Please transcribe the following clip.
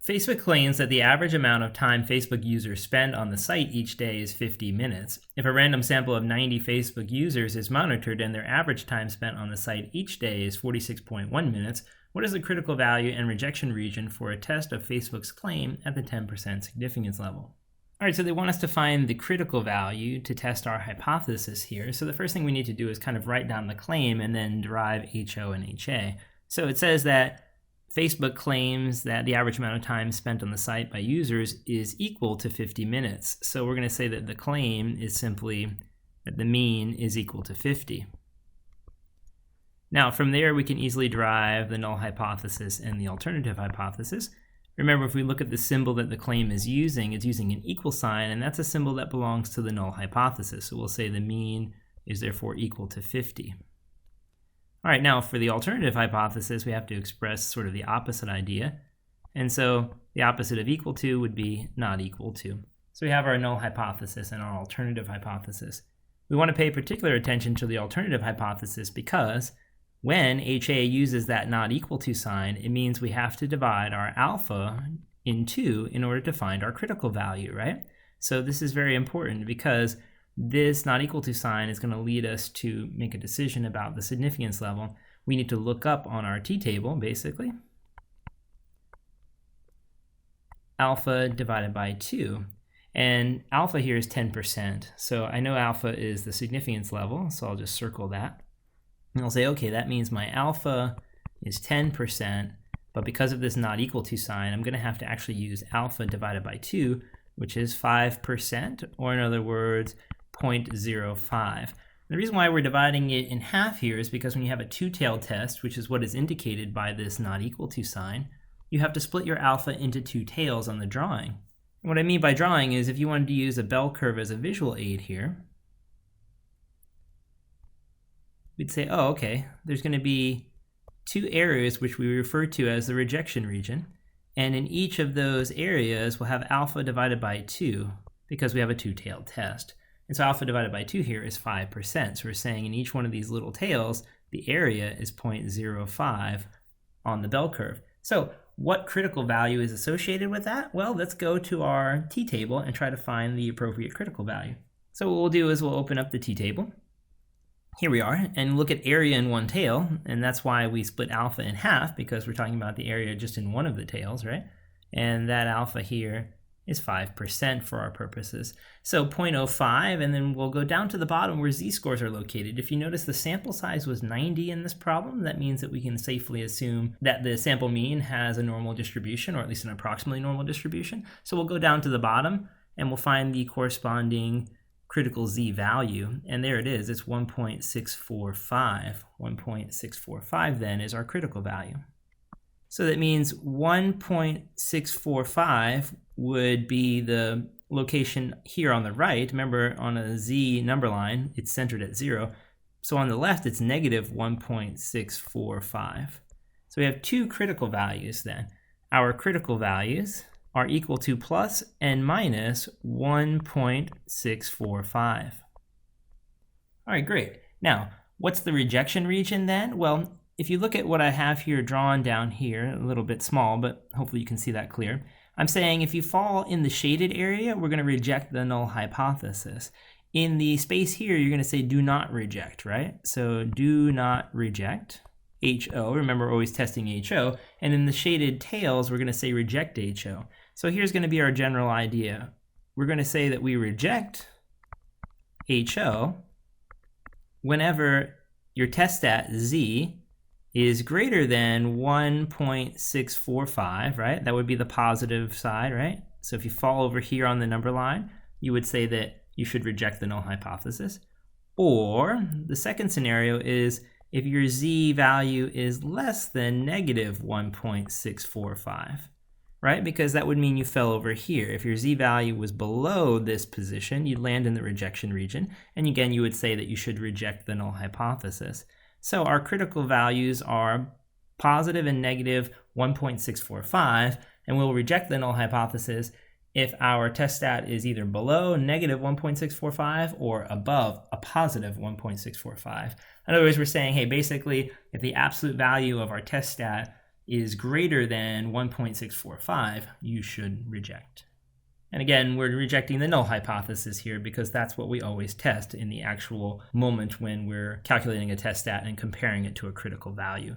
Facebook claims that the average amount of time Facebook users spend on the site each day is 50 minutes. If a random sample of 90 Facebook users is monitored and their average time spent on the site each day is 46.1 minutes, what is the critical value and rejection region for a test of Facebook's claim at the 10% significance level? All right, so they want us to find the critical value to test our hypothesis here. So the first thing we need to do is kind of write down the claim and then derive HO and HA. So it says that Facebook claims that the average amount of time spent on the site by users is equal to 50 minutes. So we're going to say that the claim is simply that the mean is equal to 50. Now, from there, we can easily derive the null hypothesis and the alternative hypothesis. Remember, if we look at the symbol that the claim is using, it's using an equal sign, and that's a symbol that belongs to the null hypothesis. So we'll say the mean is therefore equal to 50. All right, now for the alternative hypothesis, we have to express sort of the opposite idea. And so the opposite of equal to would be not equal to. So we have our null hypothesis and our alternative hypothesis. We want to pay particular attention to the alternative hypothesis because when HA uses that not equal to sign, it means we have to divide our alpha in 2 in order to find our critical value, right? So this is very important because this not equal to sign is going to lead us to make a decision about the significance level. We need to look up on our t-table, basically, alpha divided by 2. And alpha here is 10%. So I know alpha is the significance level, so I'll just circle that. And I'll say, okay, that means my alpha is 10%, but because of this not equal to sign, I'm going to have to actually use alpha divided by 2, which is 5%, or in other words, 0.05. The reason why we're dividing it in half here is because when you have a two-tailed test, which is what is indicated by this not equal to sign, you have to split your alpha into 2 tails on the drawing. And what I mean by drawing is if you wanted to use a bell curve as a visual aid here, we'd say, oh, okay, there's going to be 2 areas which we refer to as the rejection region. And in each of those areas, we'll have alpha divided by 2 because we have a two-tailed test. And so alpha divided by 2 here is 5%. So we're saying in each one of these little tails, the area is 0.05 on the bell curve. So what critical value is associated with that? Well, let's go to our t-table and try to find the appropriate critical value. So what we'll do is we'll open up the t-table. Here we are, and look at area in one tail, and that's why we split alpha in half, because we're talking about the area just in one of the tails, right? And that alpha here is 5% for our purposes. So 0.05, and then we'll go down to the bottom where z-scores are located. If you notice the sample size was 90 in this problem, that means that we can safely assume that the sample mean has a normal distribution, or at least an approximately normal distribution. So we'll go down to the bottom, and we'll find the corresponding critical z value, and there it is. It's 1.645. 1.645 then is our critical value. So that means 1.645 would be the location here on the right. Remember, on a z number line, it's centered at 0. So on the left, it's negative 1.645. So we have 2 critical values then. Our critical values are equal to plus and minus 1.645. All right, great. Now, what's the rejection region then? Well, if you look at what I have here drawn down here, a little bit small, but hopefully you can see that clear. I'm saying if you fall in the shaded area, we're going to reject the null hypothesis. In the space here, you're going to say do not reject, right? So do not reject. HO, remember we're always testing HO, and in the shaded tails, we're going to say reject HO. So here's going to be our general idea. We're going to say that we reject HO whenever your test stat Z is greater than 1.645, right? That would be the positive side, right? So if you fall over here on the number line, you would say that you should reject the null hypothesis. Or the second scenario is if your Z value is less than negative 1.645. Right? Because that would mean you fell over here. If your Z value was below this position, you'd land in the rejection region. And again, you would say that you should reject the null hypothesis. So our critical values are positive and negative 1.645, and we'll reject the null hypothesis if our test stat is either below negative 1.645 or above a positive 1.645. In other words, we're saying, hey, basically, if the absolute value of our test stat is greater than 1.645, you should reject. And again, we're rejecting the null hypothesis here because that's what we always test in the actual moment when we're calculating a test stat and comparing it to a critical value.